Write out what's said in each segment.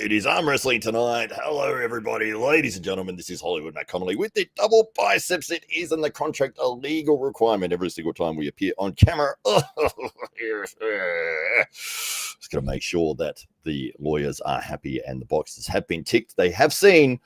It is arm wrestling tonight. Hello, everybody. Ladies and gentlemen, this is Hollywood Matt Connolly with the double biceps. It is in the contract a legal requirement every single time we appear on camera. Just got to make sure that the lawyers are happy and the boxes have been ticked. They have seen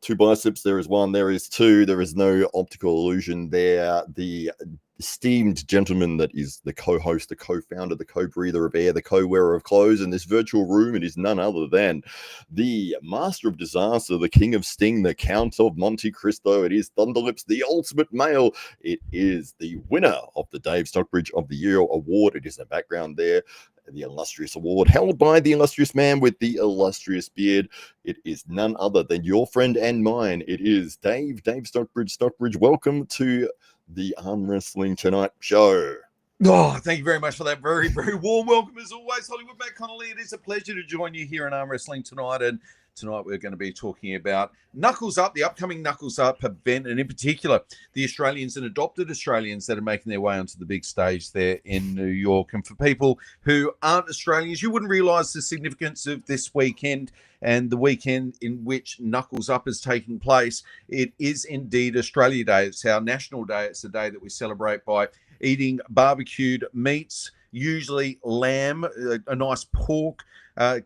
two biceps. There is one, there is two. There is no optical illusion there. The esteemed gentleman that is the co-host, the co-founder, the co-breather of air, the co-wearer of clothes in this virtual room, it is none other than the master of disaster, the king of sting, the count of Monte Cristo. It is Thunderlips, the ultimate male. It is the winner of the Dave Stockbridge of the Year award. It is in the background there. The illustrious award held by the illustrious man with the illustrious beard. It is none other than your friend and mine. It is Dave Stockbridge. Stockbridge, welcome to the Arm Wrestling Tonight show. Oh, thank you very much for that very, very warm welcome as always, Hollywood Matt Connolly. It is a pleasure to join you here in Arm Wrestling tonight. And tonight we're going to be talking about Knuckles Up, the upcoming Knuckles Up event, and in particular, the Australians and adopted Australians that are making their way onto the big stage there in New York. And for people who aren't Australians, you wouldn't realise the significance of this weekend and the weekend in which Knuckles Up is taking place. It is indeed Australia Day. It's our national day. It's the day that we celebrate by eating barbecued meats, usually lamb, a nice pork.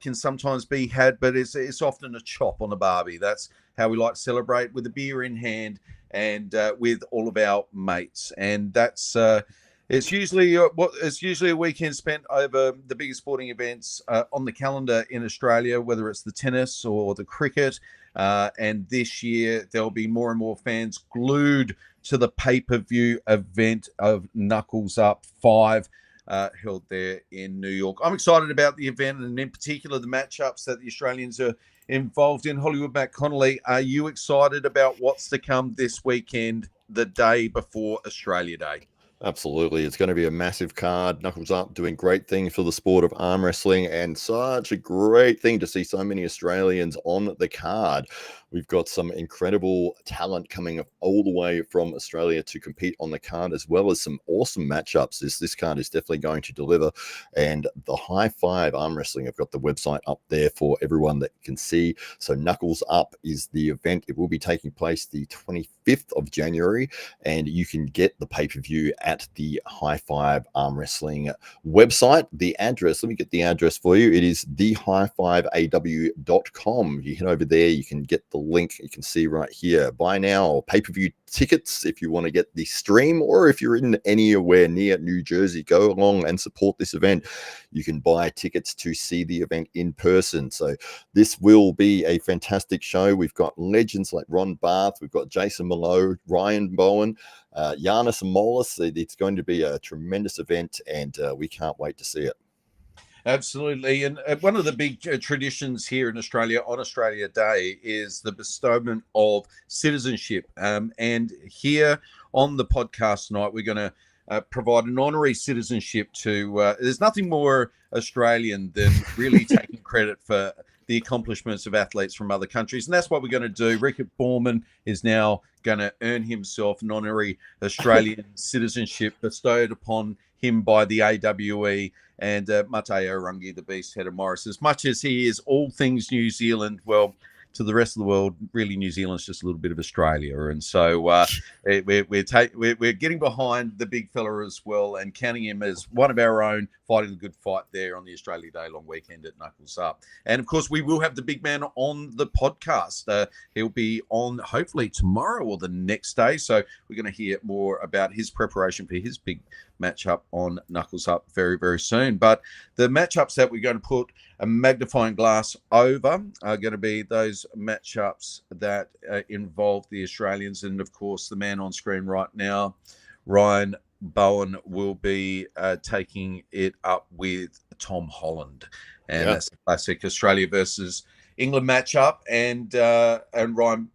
Can sometimes be had, but it's often a chop on a barbie. That's how we like to celebrate, with a beer in hand and with all of our mates. And that's it's usually a weekend spent over the biggest sporting events on the calendar in Australia, whether it's the tennis or the cricket. And this year there'll be more and more fans glued to the pay-per-view event of Knuckles Up 5. Held there in New York. I'm excited about the event, and in particular the matchups that the Australians are involved in. Hollywood Matt Connolly, are you excited about what's to come this weekend, the day before Australia Day? Absolutely. It's going to be a massive card. Knuckles Up doing great things for the sport of arm wrestling, and such a great thing to see so many Australians on the card. We've got some incredible talent coming all the way from Australia to compete on the card, as well as some awesome matchups. This card is definitely going to deliver. And the High Five Arm Wrestling, I've got the website up there for everyone that can see. So Knuckles Up is the event. It will be taking place the 25th of January, and you can get the pay-per-view at the High Five Arm Wrestling website. The address, let me get the address for you. It is thehighfiveaw.com. You head over there, you can get the link. You can see right here, buy now pay-per-view tickets if you want to get the stream, or if you're in anywhere near New Jersey, go along and support this event. You can buy tickets to see the event in person. So this will be a fantastic show. We've got legends like Ron Barth, we've got Jason Malone, Ryan Bowen, Giannis Molis. It's going to be a tremendous event, and we can't wait to see it. Absolutely. And one of the big traditions here in Australia on Australia Day is the bestowment of citizenship. And here on the podcast tonight, we're going to provide an honorary citizenship to, there's nothing more Australian than really taking credit for the accomplishments of athletes from other countries. And that's what we're going to do. Rickett Bauman is now going to earn himself an honorary Australian citizenship bestowed upon him by the AWE, and Mateo Rungi, the Beast Head of Morris. As much as he is all things New Zealand, well, to the rest of the world, really New Zealand's just a little bit of Australia. And so we're getting behind the big fella as well, and counting him as one of our own, fighting the good fight there on the Australia Day long weekend at Knuckles Up. And of course, we will have the big man on the podcast. He'll be on hopefully tomorrow or the next day. So we're going to hear more about his preparation for his big matchup on Knuckles Up very, very soon. But the matchups that we're going to put a magnifying glass over are going to be those matchups that involve the Australians. And of course, the man on screen right now, Ryan Bowen, will be taking it up with Tom Holland. And that's a classic Australia versus England matchup. And Ryan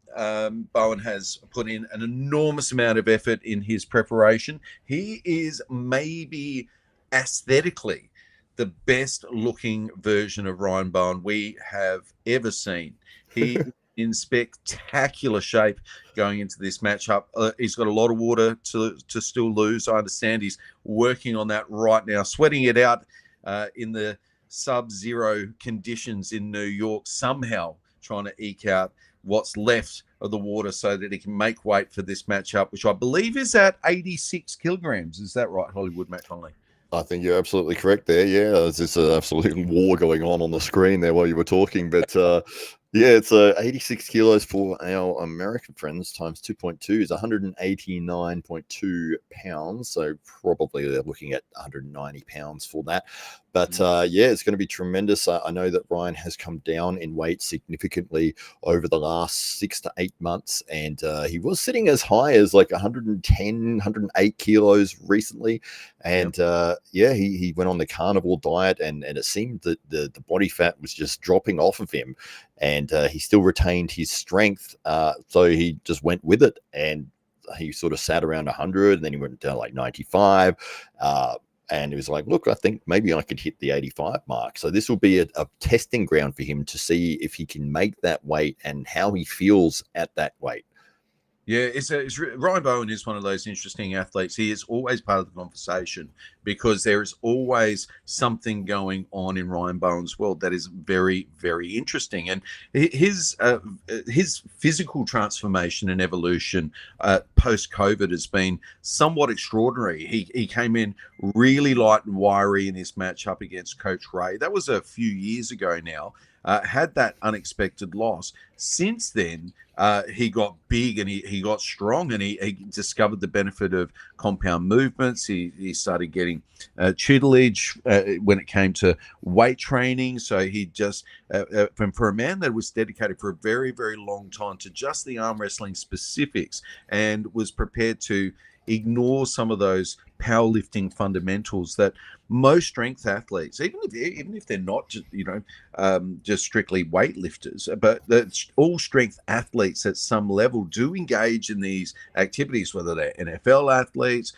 Bowen has put in an enormous amount of effort in his preparation. He is maybe aesthetically the best looking version of Ryan Bowen we have ever seen. He in spectacular shape going into this matchup. He's got a lot of water to still lose. I understand he's working on that right now, sweating it out in the sub-zero conditions in New York, somehow trying to eke out what's left of the water so that he can make weight for this matchup, which I believe is at 86 kilograms. Is that right, Hollywood, Matt Connolly? I think you're absolutely correct there. Yeah, there's this absolute war going on the screen there while you were talking. But yeah, it's 86 kilos for our American friends times 2.2 is 189.2 pounds. So probably they're looking at 190 pounds for that. But yeah, it's going to be tremendous. I know that Ryan has come down in weight significantly over the last 6 to 8 months. And he was sitting as high as like 110, 108 kilos recently. And yeah, he went on the carnivore diet, and it seemed that the body fat was just dropping off of him, and he still retained his strength. So he just went with it, and he sort of sat around 100, and then he went down like 95. And he was like, look, I think maybe I could hit the 85 mark. So this will be a testing ground for him to see if he can make that weight and how he feels at that weight. Yeah, Ryan Bowen is one of those interesting athletes. He is always part of the conversation because there is always something going on in Ryan Bowen's world that is very, very interesting. And his physical transformation and evolution post-COVID has been somewhat extraordinary. He came in really light and wiry in his match up against Coach Ray. That was a few years ago now. Had that unexpected loss. Since then, he got big and he got strong, and he discovered the benefit of compound movements. He started getting tutelage when it came to weight training. So he just, for a man that was dedicated for a very, very long time to just the arm wrestling specifics and was prepared to ignore some of those powerlifting fundamentals that most strength athletes, even if they're not just just strictly weightlifters, but all strength athletes at some level do engage in these activities, whether they're NFL athletes,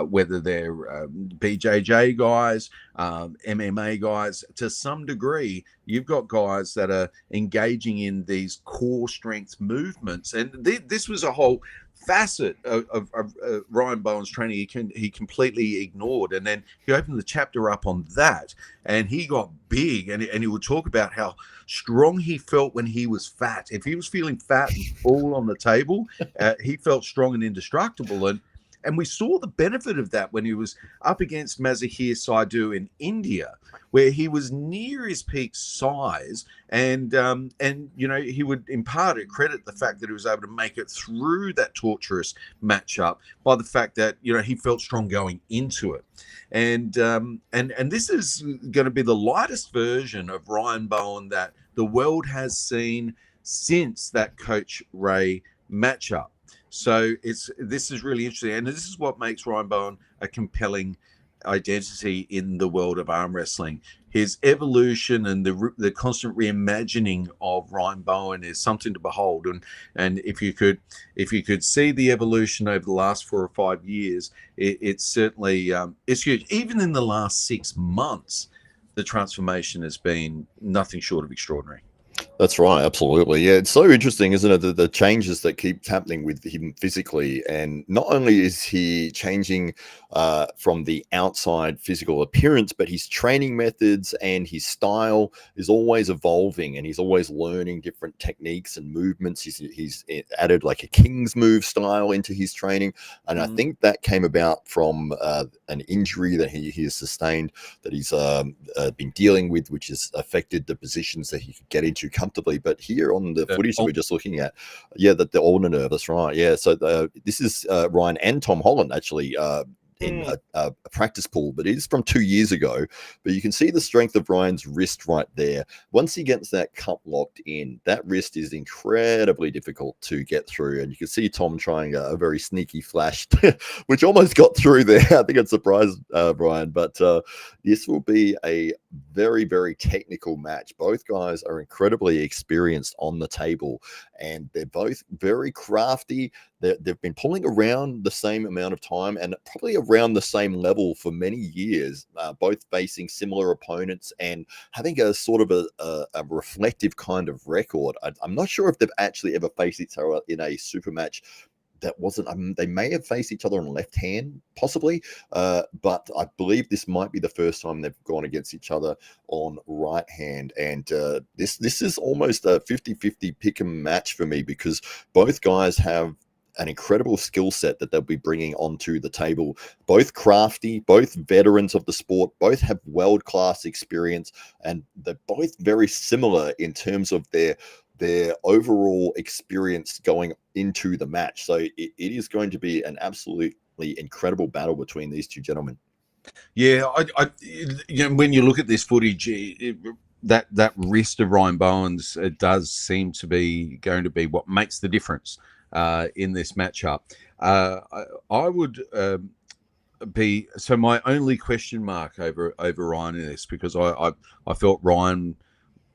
whether they're BJJ guys, MMA guys. To some degree, you've got guys that are engaging in these core strength movements, and this was a whole facet of Ryan Bowen's training he completely ignored, and then he opened the chapter up on that, and he got big, and he would talk about how strong he felt when he was fat. If he was feeling fat and all on the table, he felt strong and indestructible. And we saw the benefit of that when he was up against Mazahir Saidu in India, where he was near his peak size, and he would in part credit the fact that he was able to make it through that torturous matchup by the fact that he felt strong going into it, and this is going to be the lightest version of Ryan Bowen that the world has seen since that Coach Ray matchup. So this is really interesting, and this is what makes Ryan Bowen a compelling identity in the world of arm wrestling. His evolution and the constant reimagining of Ryan Bowen is something to behold. And if you could see the evolution over the last 4 or 5 years, it's certainly it's huge. Even in the last 6 months, the transformation has been nothing short of extraordinary. That's right, absolutely. Yeah, it's so interesting, isn't it, the changes that keep happening with him physically. And not only is he changing from the outside physical appearance, but his training methods and his style is always evolving, and he's always learning different techniques and movements. He's added like a king's move style into his training. And I think that came about from an injury that he has sustained, that he's been dealing with, which has affected the positions that he could get into comfortably. But here on the footage that we're just looking at, the ulnar nerve, that's right. Yeah, so this is Ryan and Tom Holland actually in a practice pool, but it is from 2 years ago. But you can see the strength of Ryan's wrist right there. Once he gets that cup locked in, that wrist is incredibly difficult to get through. And you can see Tom trying a very sneaky flash, which almost got through there. I think it surprised Brian. But this will be a very, very technical match. Both guys are incredibly experienced on the table, and they're both very crafty. They've been pulling around the same amount of time and probably around the same level for many years, both facing similar opponents and having a sort of a reflective kind of record. I'm not sure if they've actually ever faced each other in a super match that wasn't. They may have faced each other on left hand, possibly, but I believe this might be the first time they've gone against each other on right hand. And this is almost a 50-50 pick 'em match for me, because both guys have an incredible skill set that they'll be bringing onto the table. Both crafty, both veterans of the sport, both have world-class experience, and they're both very similar in terms of their overall experience going into the match. So it is going to be an absolutely incredible battle between these two gentlemen. Yeah, when you look at this footage, that wrist of Ryan Bowen's, it does seem to be going to be what makes the difference in this matchup. I would be, so my only question mark over Ryan in this, because I felt Ryan,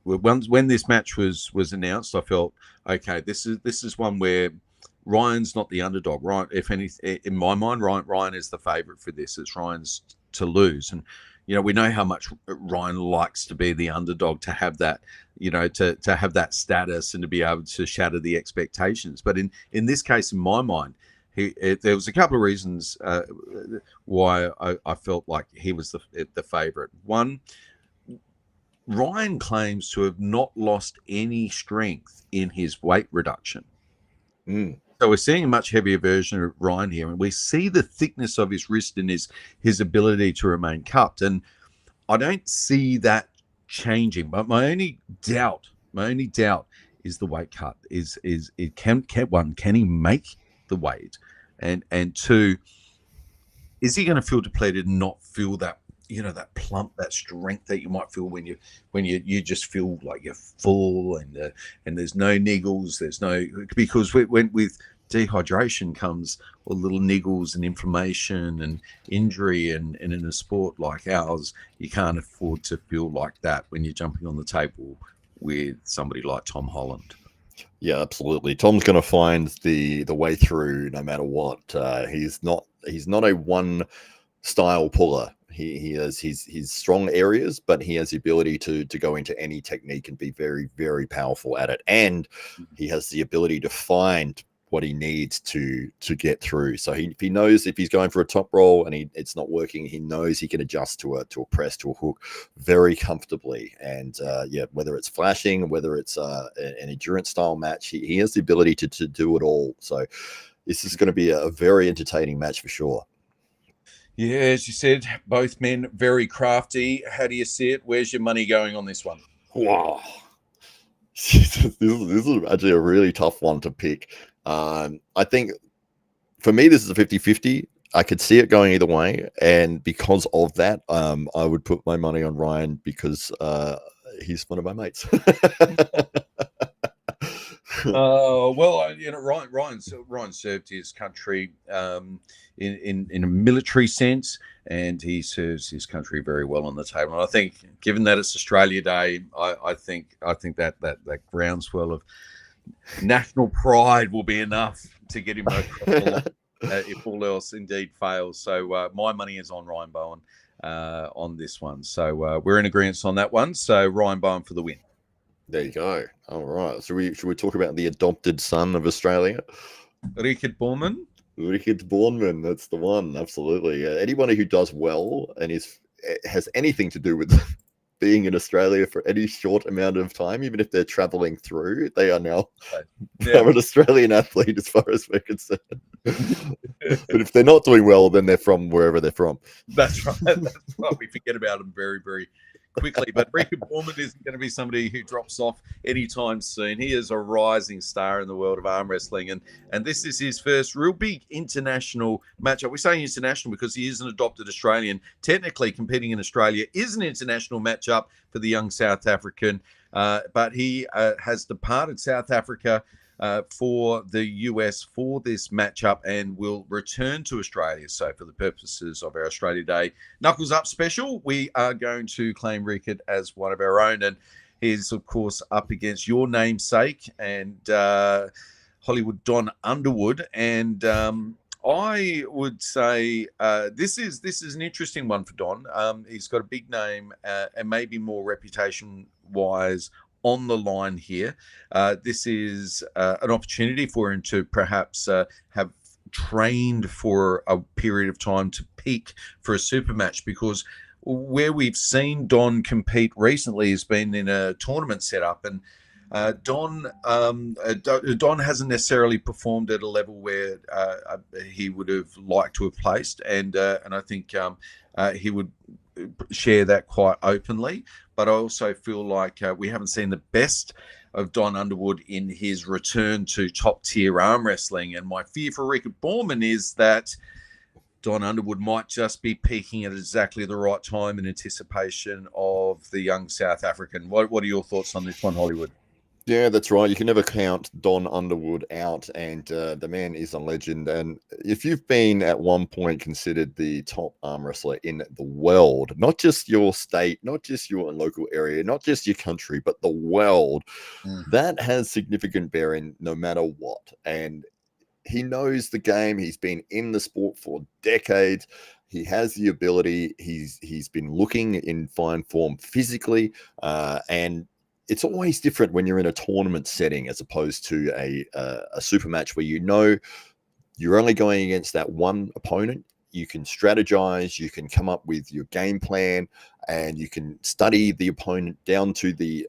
when this match was announced, I felt, okay, this is one where Ryan's not the underdog. Ryan, if any, in my mind, Ryan is the favourite for this. It's Ryan's to lose, and we know how much Ryan likes to be the underdog, to have that, to have that status and to be able to shatter the expectations. But in this case, in my mind, there was a couple of reasons why I felt like he was the favourite. One, Ryan claims to have not lost any strength in his weight reduction. So we're seeing a much heavier version of Ryan here, and we see the thickness of his wrist and his ability to remain cupped. And I don't see that changing. But my only doubt is the weight cut. Can he make the weight? And two, is he going to feel depleted and not feel that, that plump, that strength that you might feel when you just feel like you're full, and there's no niggles, because when with dehydration comes all little niggles and inflammation and injury, and in a sport like ours, you can't afford to feel like that when you're jumping on the table with somebody like Tom Holland. Yeah, absolutely. Tom's going to find the way through no matter what. He's not a one style puller. He has his strong areas, but he has the ability to go into any technique and be very, very powerful at it. And he has the ability to find what he needs to get through. So if he knows if he's going for a top roll and it's not working, he knows he can adjust to a press, to a hook very comfortably. And whether it's flashing, whether it's an endurance style match, he has the ability to do it all. So this is going to be a very entertaining match for sure. Yeah, as you said, both men very crafty. How do you see it? Where's your money going on this one? Wow. this is actually a really tough one to pick. I think for me, this is a 50-50. I could see it going either way. And because of that, I would put my money on Ryan, because he's one of my mates. Well, Ryan served his country in a military sense, and he serves his country very well on the table. And I think, given that it's Australia Day, I think that groundswell of national pride will be enough to get him over if all else indeed fails. So my money is on Ryan Bowen on this one. So we're in agreement on that one. So Ryan Bowen for the win. There you go. All right. Should we talk about the adopted son of Australia? Richard Bourman. Richard Bourman, that's the one. Absolutely. Anybody who does well and has anything to do with being in Australia for any short amount of time, even if they're traveling through, they are now an Australian athlete as far as we're concerned. But if they're not doing well, then they're from wherever they're from. That's right. That's right. We forget about them very, very quickly. But Richard Bourman isn't going to be somebody who drops off anytime soon. He is a rising star in the world of arm wrestling, and this is his first real big international matchup. We're saying international because he is an adopted Australian. Technically, competing in Australia is an international matchup for the young South African, but he has departed South Africa for the US for this matchup and will return to Australia. So for the purposes of our Australia Day Knuckles Up special, we are going to claim Rickard as one of our own. And he's, of course, up against your namesake and Hollywood Don Underwood. And I would say this is an interesting one for Don. He's got a big name and maybe more reputation-wise on the line here. This is an opportunity for him to perhaps have trained for a period of time to peak for a super match, because where we've seen Don compete recently has been in a tournament setup, and Don hasn't necessarily performed at a level where he would have liked to have placed, and I think he would share that quite openly. But I also feel like we haven't seen the best of Don Underwood in his return to top tier arm wrestling, and my fear for Rickard Borman is that Don Underwood might just be peaking at exactly the right time in anticipation of the young South African. What are your thoughts on this one, Hollywood? Yeah, that's right. You can never count Don Underwood out, and the man is a legend. And if you've been at one point considered the top arm wrestler in the world, not just your state, not just your local area, not just your country, but the world, that has significant bearing no matter what. And he knows the game. He's been in the sport for decades. He has the ability. He's been looking in fine form physically, and it's always different when you're in a tournament setting as opposed to a super match where you know you're only going against that one opponent. You can strategize, you can come up with your game plan, and you can study the opponent down to the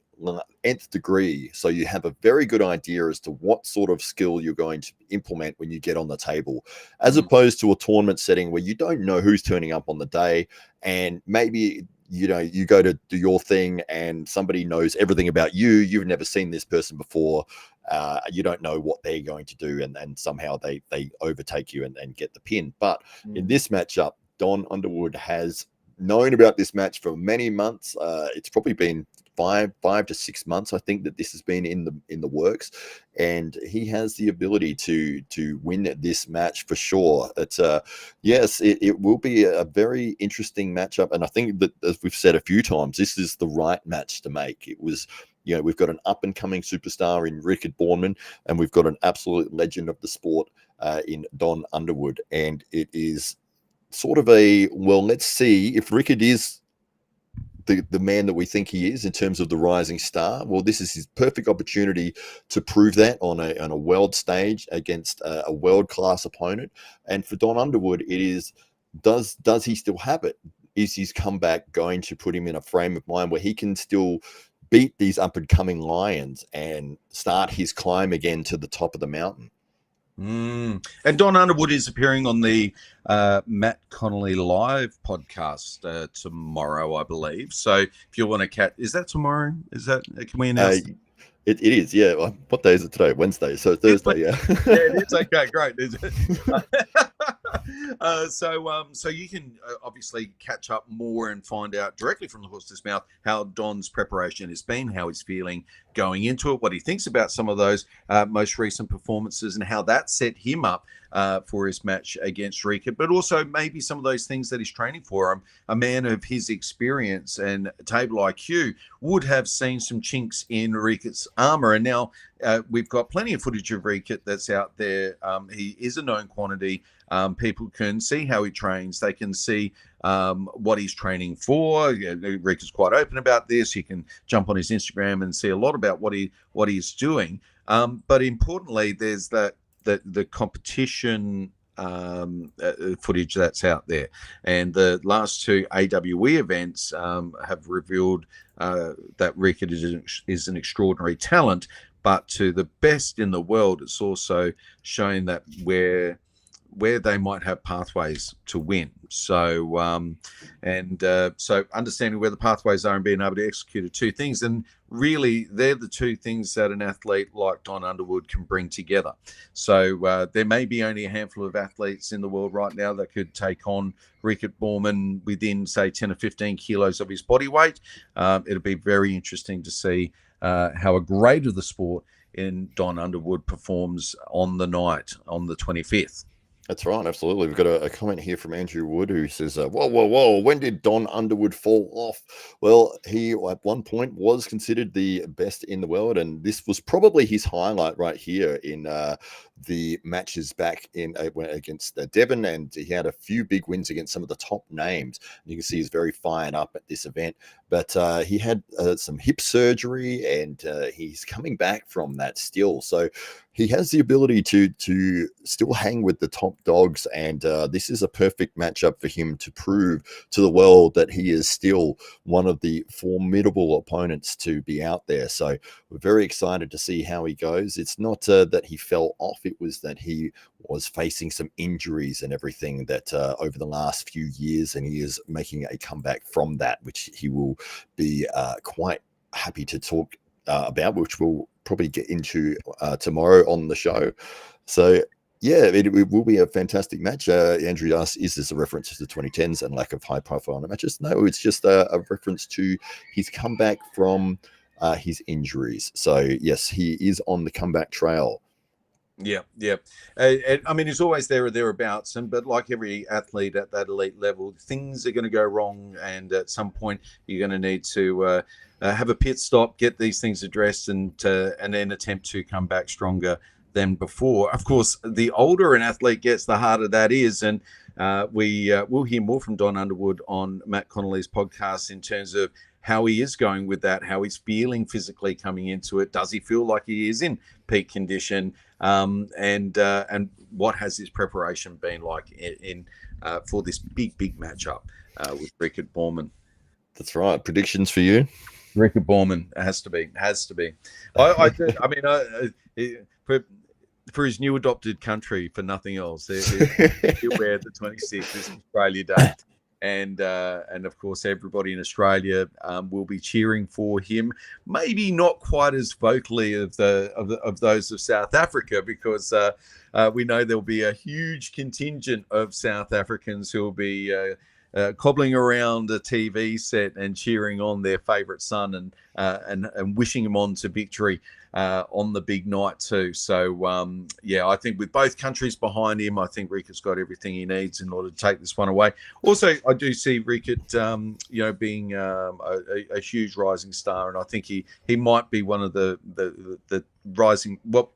nth degree. So you have a very good idea as to what sort of skill you're going to implement when you get on the table, as opposed to a tournament setting where you don't know who's turning up on the day, and maybe you go to do your thing and somebody knows everything about you. You've never seen this person before. You don't know what they're going to do, and somehow they overtake you and get the pin. But in this matchup, Don Underwood has known about this match for many months. It's probably been five to 6 months, I think, that this has been in the works, and he has the ability to win this match for sure. It's yes, it will be a very interesting matchup, and I think that, as we've said a few times, this is the right match to make. It was, we've got an up and coming superstar in Rickard Borman, and we've got an absolute legend of the sport in Don Underwood, and it is sort of let's see if Rickard is the man that we think he is in terms of the rising star. Well, this is his perfect opportunity to prove that on a world stage against a world-class opponent. And for Don Underwood, it is, does he still have it? Is his comeback going to put him in a frame of mind where he can still beat these up-and-coming lions and start his climb again to the top of the mountain? And Don Underwood is appearing on the Matt Connolly Live podcast tomorrow, I believe. So if you want to catch, is that tomorrow? Can we announce? It is, yeah. What day is it today? Wednesday. So Thursday, yeah. Yeah, it is. Okay, great. So you can obviously catch up more and find out directly from the horse's mouth how Don's preparation has been, how he's feeling going into it, what he thinks about some of those most recent performances, and how that set him up for his match against Rickard, but also maybe some of those things that he's training for. A man of his experience and table IQ would have seen some chinks in Rickard's armor, and now we've got plenty of footage of Rickard that's out there. He is a known quantity. People can see how he trains. They can see what he's training for. Rickard's quite open about this. You can jump on his Instagram and see a lot about what he's doing. But importantly, there's the competition footage that's out there, and the last two AWE events have revealed that Rickard is an extraordinary talent. But to the best in the world, it's also showing that where they might have pathways to win. So, so understanding where the pathways are and being able to execute are two things. And really, they're the two things that an athlete like Don Underwood can bring together. So there may be only a handful of athletes in the world right now that could take on Rickard Borman within, say, 10 or 15 kilos of his body weight. It'll be very interesting to see how a great of the sport in Don Underwood performs on the night, on the 25th. That's right, absolutely. We've got a comment here from Andrew Wood who says, whoa, whoa, whoa, when did Don Underwood fall off? Well, he at one point was considered the best in the world, and this was probably his highlight right here in the matches back in against Devon, and he had a few big wins against some of the top names. And you can see he's very fired up at this event, but he had some hip surgery, and he's coming back from that still. So he has the ability to still hang with the top dogs, and this is a perfect matchup for him to prove to the world that he is still one of the formidable opponents to be out there. So we're very excited to see how he goes. It's not that he fell off, it was that he was facing some injuries and everything that over the last few years, and he is making a comeback from that, which he will be quite happy to talk about, which we'll probably get into tomorrow on the show. So yeah, it will be a fantastic match. Andrew asked, is this a reference to the 2010s and lack of high profile matches? No, it's just a reference to his comeback from his injuries. So yes, he is on the comeback trail. Yeah. I mean, he's always there or thereabouts, but like every athlete at that elite level, things are going to go wrong, and at some point you're going to need to have a pit stop, get these things addressed, and then attempt to come back stronger than before. Of course, the older an athlete gets, the harder that is, and we will hear more from Don Underwood on Matt Connolly's podcast in terms of how he is going with that, how he's feeling physically coming into it. Does he feel like he is in peak condition? And what has his preparation been like in for this big matchup with Rickard Borman? That's right. Predictions for you? Rickard Borman has to be. I mean, for his new adopted country, for nothing else, he'll wear the 26th is Australia Day. And of course, everybody in Australia will be cheering for him. Maybe not quite as vocally of those of South Africa, because we know there'll be a huge contingent of South Africans who will be cobbling around a TV set and cheering on their favourite son and wishing him on to victory on the big night too. So yeah, I think with both countries behind him, I think Rickard's got everything he needs in order to take this one away. Also, I do see Rickard, being a huge rising star, and I think he might be one of the rising. Well,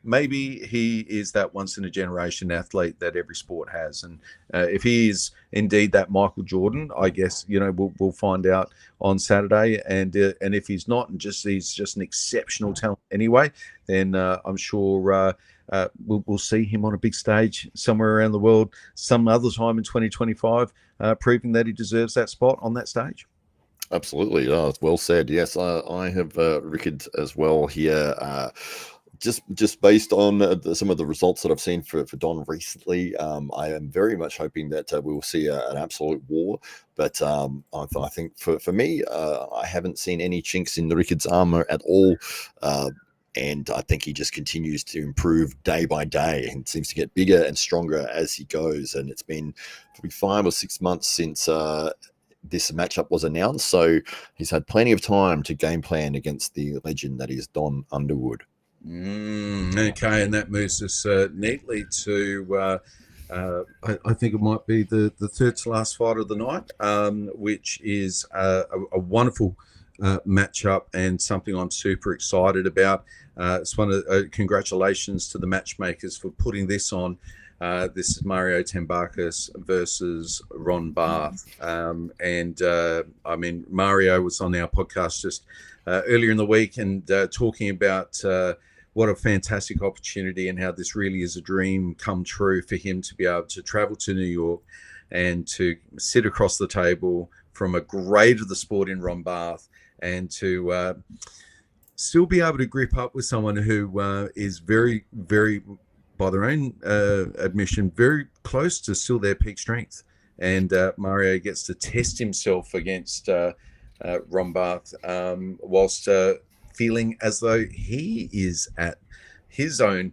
maybe he is that once in a generation athlete that every sport has, and if he is indeed that Michael Jordan, I guess we'll find out on Saturday. And if he's not, and he's just an exceptional talent anyway, then I'm sure we'll see him on a big stage somewhere around the world some other time in 2025, proving that he deserves that spot on that stage. Absolutely. Oh, well said. Yes, I have Rickard as well here. Just based on some of the results that I've seen for Don recently, I am very much hoping that we will see an absolute war. But I think for me, I haven't seen any chinks in the Rickard's armor at all. And I think he just continues to improve day by day and seems to get bigger and stronger as he goes. And it's been probably 5 or 6 months since this matchup was announced. So he's had plenty of time to game plan against the legend that is Don Underwood. Okay, and that moves us neatly to I think it might be the third to last fight of the night, which is a wonderful matchup and something I'm super excited about. It's one of congratulations to the matchmakers for putting this on. This is Mario Tambakis versus Ron Barth, and I mean, Mario was on our podcast just earlier in the week and talking about what a fantastic opportunity and how this really is a dream come true for him to be able to travel to New York and to sit across the table from a great of the sport in Ron Barth, and to still be able to grip up with someone who is very, very, by their own admission, very close to still their peak strength. And Mario gets to test himself against Ron Barth whilst feeling as though he is at his own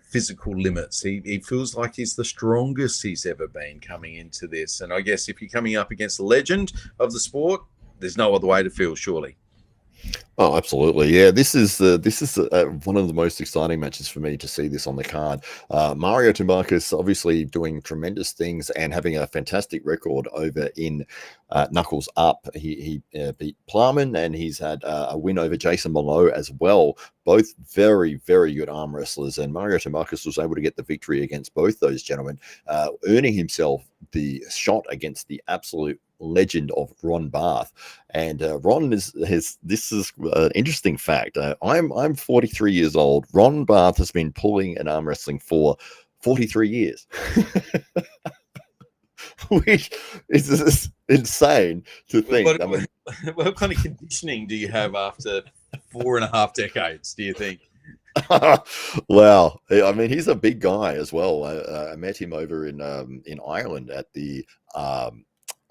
physical limits. He feels like he's the strongest he's ever been coming into this. And I guess if you're coming up against a legend of the sport, there's no other way to feel, surely. Oh, absolutely. Yeah, this is one of the most exciting matches for me to see this on the card. Mario Tumbakas obviously doing tremendous things and having a fantastic record over in Knuckles Up. He beat Plowman, and he's had a win over Jason Mallow as well. Both very, very good arm wrestlers, and Mario Tumbakas was able to get the victory against both those gentlemen, earning himself the shot against the absolute legend of Ron Barth. And Ron has this is an interesting fact. I'm 43 years old. Ron Barth has been pulling and arm wrestling for 43 years, which is just insane to think. What, I mean, what kind of conditioning do you have after 4.5 decades, do you think? wow. I mean, he's a big guy as well. I met him over in Ireland at the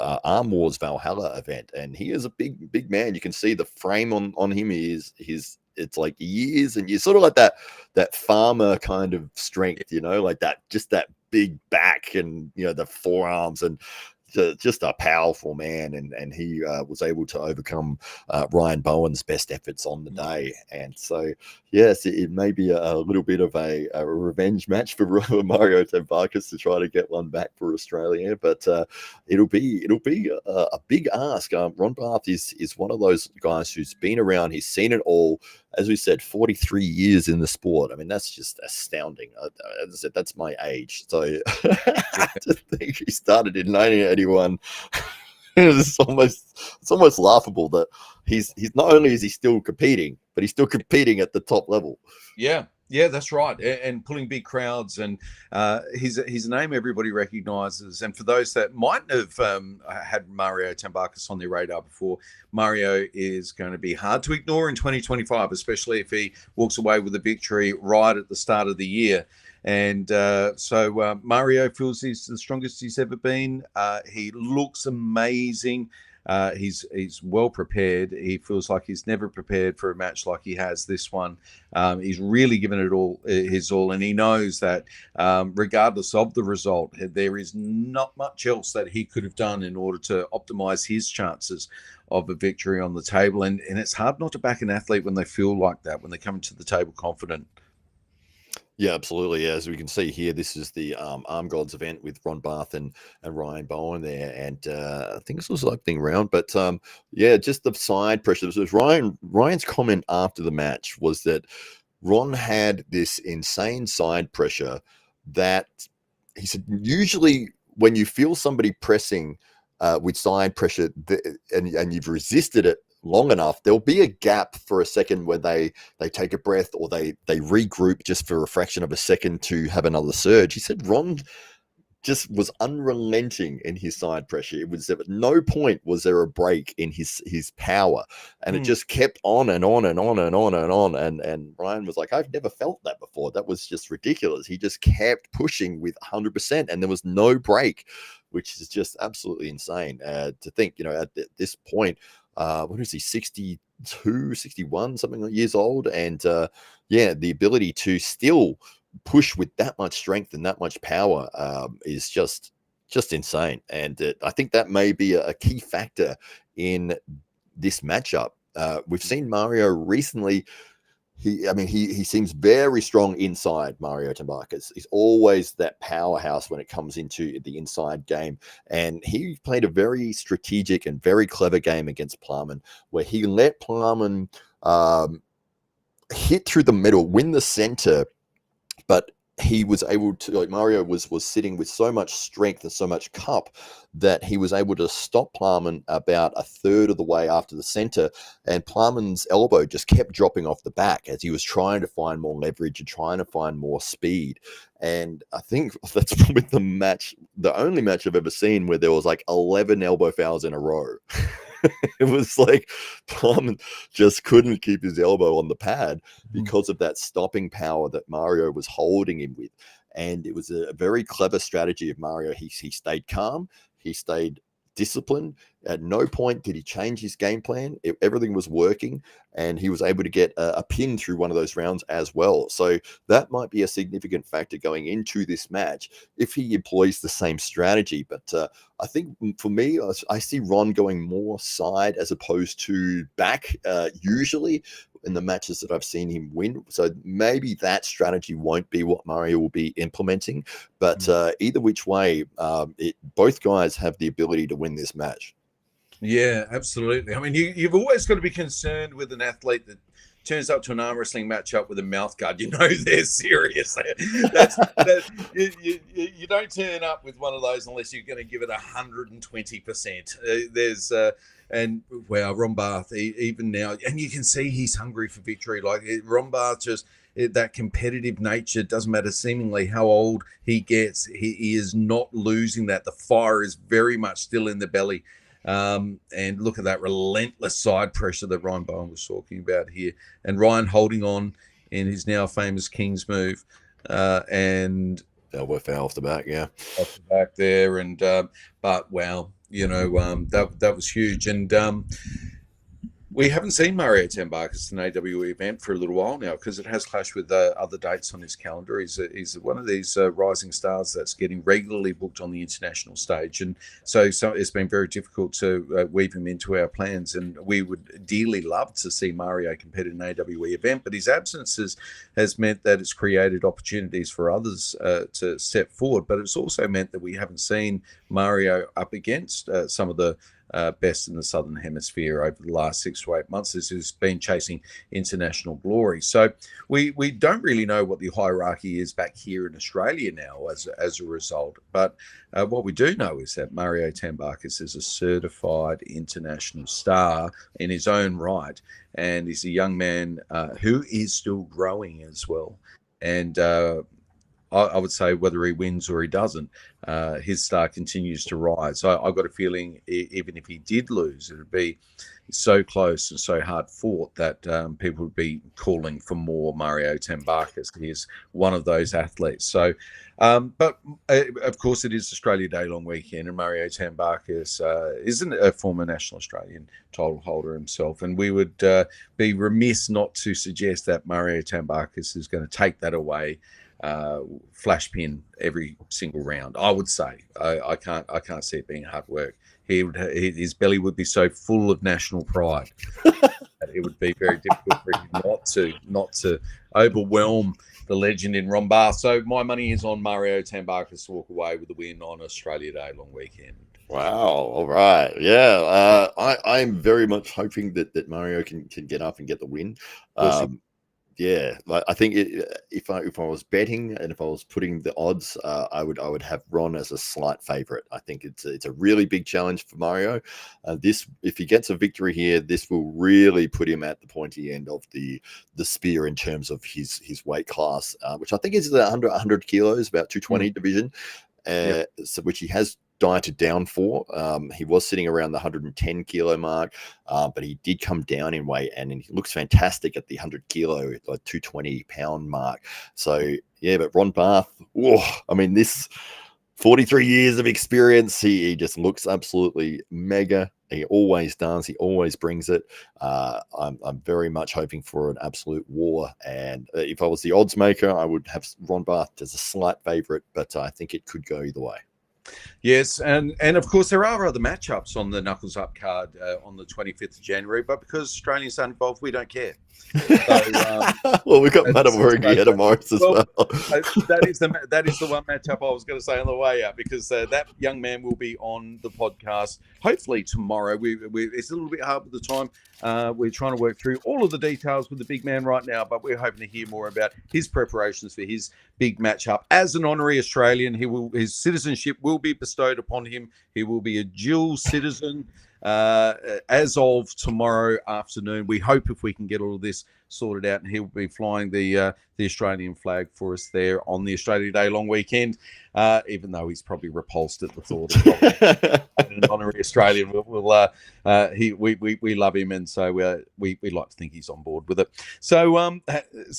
Arm Wars Valhalla event, and he is a big man. You can see the frame on him is his. It's like years and years, sort of like that farmer kind of strength, like that, just that big back and the forearms, and just a powerful man. And he was able to overcome Ryan Bowen's best efforts on the day. And so, yes, it may be a little bit of a revenge match for Mario Tumbakas to try to get one back for Australia, but it'll be a big ask. Ron Barth is one of those guys who's been around. He's seen it all. As we said, 43 years in the sport. I mean, that's just astounding. As I said, that's my age. So I just think he started in 1981. It's almost laughable that he's not only is he still competing, but he's still competing at the top level. Yeah, that's right. And pulling big crowds, and his name everybody recognizes. And for those that mightn't have had Mario Tumbakas on their radar before, Mario is going to be hard to ignore in 2025, especially if he walks away with a victory right at the start of the year. And so Mario feels he's the strongest he's ever been. He looks amazing. He's well prepared. He feels like he's never prepared for a match like he has this one. He's really given it all his all, and he knows that regardless of the result, there is not much else that he could have done in order to optimize his chances of a victory on the table. And it's hard not to back an athlete when they feel like that, when they come to the table confident. Yeah, absolutely. As we can see here, this is the Arm Gods event with Ron Barth and Ryan Bowen there, and I think this was opening round. But yeah, just the side pressure. This was Ryan's comment after the match was that Ron had this insane side pressure that he said usually when you feel somebody pressing with side pressure and you've resisted it long enough, there'll be a gap for a second where they take a breath or they regroup just for a fraction of a second to have another surge. He said Ron just was unrelenting in his side pressure. It was at no point was there a break in his power, and it just kept on and on and on and on and on. And Ryan was like, I've never felt that before. That was just ridiculous. He just kept pushing with 100%, and there was no break, which is just absolutely insane to think. At this point, what is he, 62, 61, something like years old, and yeah, the ability to still push with that much strength and that much power is just insane. And I think that may be a key factor in this matchup. We've seen Mario recently. He seems very strong inside. Mario Tumbakas. He's always that powerhouse when it comes into the inside game. And he played a very strategic and very clever game against Plowman, where he let Plowman hit through the middle, win the center, but he was able to, like, Mario was sitting with so much strength and so much cup that he was able to stop Plowman about a third of the way after the center, and Plowman's elbow just kept dropping off the back as he was trying to find more leverage and trying to find more speed. And I think that's probably the only match I've ever seen where there was like 11 elbow fouls in a row. It was like Plum just couldn't keep his elbow on the pad because of that stopping power that Mario was holding him with. And it was a very clever strategy of Mario. He stayed calm. He stayed disciplined. At no point did he change his game plan. Everything was working, and he was able to get a pin through one of those rounds as well. So that might be a significant factor going into this match if he employs the same strategy. But I think for me, I see Ron going more side as opposed to back usually in the matches that I've seen him win. So maybe that strategy won't be what Mario will be implementing. But either which way, both guys have the ability to win this match. Yeah, absolutely. I mean, you've always got to be concerned with an athlete that turns up to an arm wrestling matchup with a mouth guard. You know they're serious. You don't turn up with one of those unless you're going to give it 120%. And wow, Ron Barth, even now, and you can see he's hungry for victory. Like Ron Barth, just that competitive nature, doesn't matter seemingly how old he gets, he is not losing that. The fire is very much still in the belly. And look at that relentless side pressure that Ryan Bowen was talking about here, and Ryan holding on in his now famous King's move, and elbow foul off the back, off the back there, and but wow, that was huge, and we haven't seen Mario Tambakis in an AWE event for a little while now because it has clashed with other dates on his calendar. He's one of these rising stars that's getting regularly booked on the international stage. And so it's been very difficult to weave him into our plans. And we would dearly love to see Mario compete in an AWE event, but his absence has meant that it's created opportunities for others to step forward. But it's also meant that we haven't seen Mario up against some of the best in the Southern Hemisphere over the last 6 to 8 months as he's been chasing international glory. So we don't really know what the hierarchy is back here in Australia now as a result. But what we do know is that Mario Tambakis is a certified international star in his own right. And he's a young man who is still growing as well. And I would say whether he wins or he doesn't, his star continues to rise. So I've got a feeling even if he did lose, it would be so close and so hard fought that people would be calling for more Mario Tambakis. He is one of those athletes. So, but of course it is Australia Day long weekend, and Mario Tambakis isn't a former national Australian title holder himself. And we would be remiss not to suggest that Mario Tambakis is going to take that away. Flash pin every single round. I would say I can't see it being hard work. His belly would be so full of national pride that it would be very difficult for him not to overwhelm the legend in Ron Barth. So my money is on Mario Tambakis to walk away with the win on Australia Day long weekend. Wow. All right. Yeah. I'm very much hoping that Mario can get up and get the win. Yeah, like I think if I was betting and if I was putting the odds, I would have Ron as a slight favorite. I think it's a really big challenge for Mario. If he gets a victory here, this will really put him at the pointy end of the spear in terms of his weight class, which I think is under 100 kilos, about 220 division, so which he has dieted down for. He was sitting around the 110 kilo mark, but he did come down in weight, and he looks fantastic at the 100 kilo, like 220 pound mark. So yeah, but Ron Barth, I mean, this 43 years of experience, he just looks absolutely mega. He always does. He always brings it. I'm very much hoping for an absolute war. And if I was the odds maker, I would have Ron Barth as a slight favorite, but I think it could go either way. Yes, and of course there are other matchups on the Knuckles Up card on the 25th of January, but because Australians aren't involved, we don't care. So, well, we've got Matamorugi and Morris as well. That is the one matchup I was going to say on the way out, because that young man will be on the podcast hopefully tomorrow. It's a little bit hard with the time. We're trying to work through all of the details with the big man right now, but we're hoping to hear more about his preparations for his big matchup. As an honorary Australian, his citizenship will be bestowed upon him. He will be a dual citizen as of tomorrow afternoon. We hope if we can get all of this sorted out, and he'll be flying the Australian flag for us there on the Australia Day long weekend. even though he's probably repulsed at the thought of an honorary Australian. We love him, and so we like to think he's on board with it. So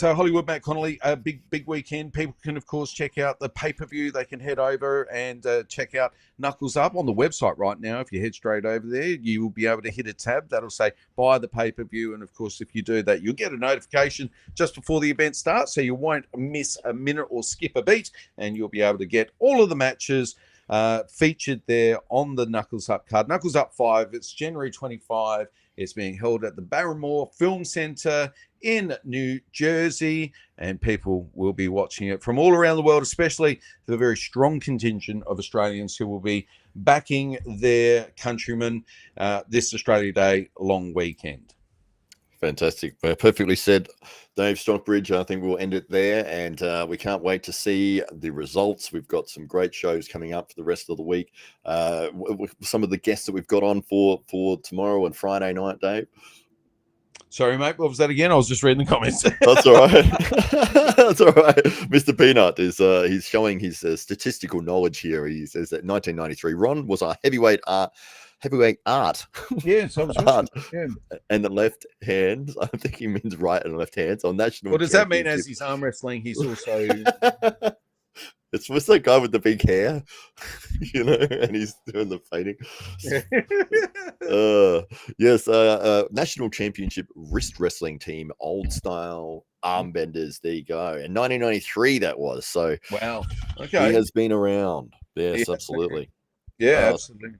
Hollywood Matt Connolly, a big weekend. People can of course check out the pay-per-view. They can head over and check out Knuckles Up on the website right now. If you head straight over there, you will be able to hit a tab that'll say buy the pay-per-view, and of course if you do that, you'll get a notification just before the event starts, so you won't miss a minute or skip a beat, and you'll be able to get all of the matches featured there on the Knuckles Up card. Knuckles Up 5, it's January 25. It's being held at the Barrymore Film Centre in New Jersey, and people will be watching it from all around the world, especially the very strong contingent of Australians who will be backing their countrymen this Australia Day long weekend. Fantastic. Perfectly said, Dave Stockbridge. I think we'll end it there, and we can't wait to see the results. We've got some great shows coming up for the rest of the week. Some of the guests that we've got on for tomorrow and Friday night, Dave. Sorry, mate. What was that again? I was just reading the comments. That's all right. That's all right. Mr. Peanut is he's showing his statistical knowledge here. He says that 1993, Ron was a heavyweight art. Yes, art. Yeah. And the left hand, I think he means right and left hands on national. What does that mean? As he's arm wrestling, he's also. It's with that guy with the big hair, and he's doing the fighting. Yes, national championship wrist wrestling team, old style arm benders. There you go. In 1993, that was. So wow. Okay. He has been around. Yes, absolutely. Yeah, absolutely.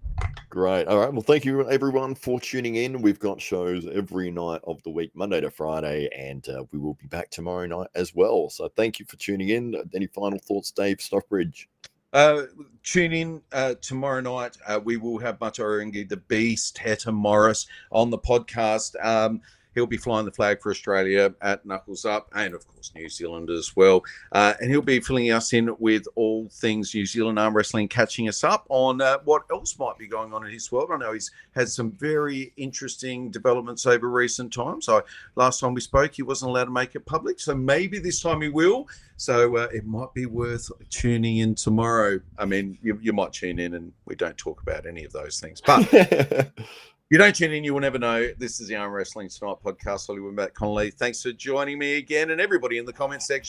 Great. All right. Well, thank you everyone for tuning in. We've got shows every night of the week, Monday to Friday, and we will be back tomorrow night as well. So thank you for tuning in. Any final thoughts, Dave Stockbridge? Tune in tomorrow night. We will have Matarangi the Beast, Heta Morris, on the podcast. He'll be flying the flag for Australia at Knuckles Up, and of course New Zealand as well. And he'll be filling us in with all things New Zealand arm wrestling, catching us up on what else might be going on in his world. I know he's had some very interesting developments over recent times. So last time we spoke, he wasn't allowed to make it public, so maybe this time he will. So it might be worth tuning in tomorrow. I mean, you might tune in and we don't talk about any of those things, but you don't tune in, you will never know. This is the Arm Wrestling Tonight podcast. Hollywood Matt Connolly. Thanks for joining me again, and everybody in the comment section.